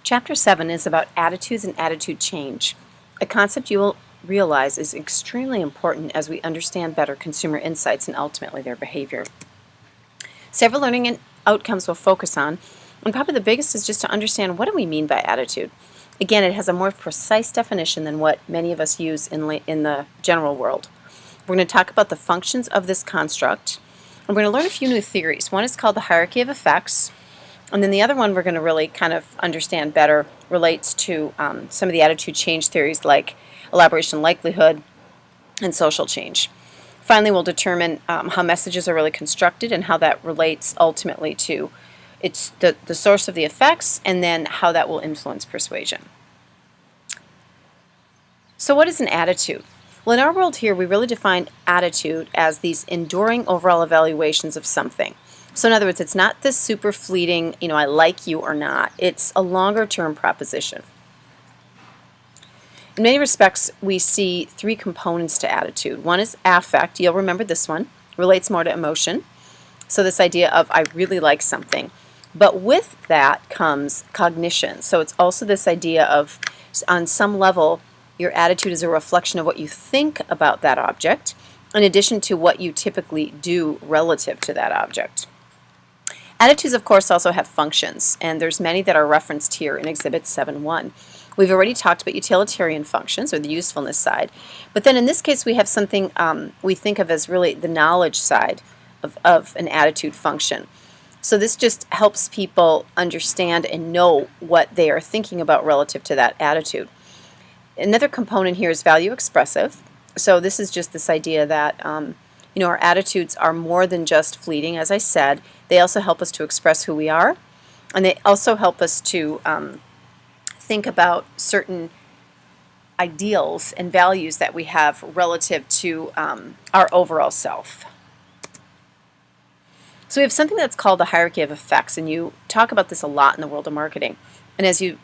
Chapter 7 is about attitudes and attitude change, a concept you will realize is extremely important as we understand better consumer insights and ultimately their behavior. Several learning and outcomes we'll focus on, and probably the biggest is just to understand what do we mean by attitude. Again, it has a more precise definition than what many of us use in the general world. We're going to talk about the functions of this construct, and we're going to learn a few new theories. One is called the hierarchy of effects, and then the other one we're going to really kind of understand better relates to some of the attitude change theories like elaboration likelihood and social change. Finally, we'll determine how messages are really constructed and how that relates ultimately to it's the source of the effects and then how that will influence persuasion. So what is an attitude? Well, in our world here, we really define attitude as these enduring overall evaluations of something. So in other words, it's not this super fleeting, I like you or not. It's a longer term proposition. In many respects, we see three components to attitude. One is affect. You'll remember this one. Relates more to emotion. So this idea of I really like something. But with that comes cognition. So it's also this idea of, on some level, your attitude is a reflection of what you think about that object, in addition to what you typically do relative to that object. Attitudes, of course, also have functions, and there's many that are referenced here in Exhibit 7.1. We've already talked about utilitarian functions, or the usefulness side, but then in this case we have something we think of as really the knowledge side of an attitude function. So this just helps people understand and know what they are thinking about relative to that attitude. Another component here is value expressive. So this is just this idea that our attitudes are more than just fleeting, as I said. They also help us to express who we are, and they also help us to think about certain ideals and values that we have relative to our overall self. So we have something that's called the hierarchy of effects, and you talk about this a lot in the world of marketing. And as you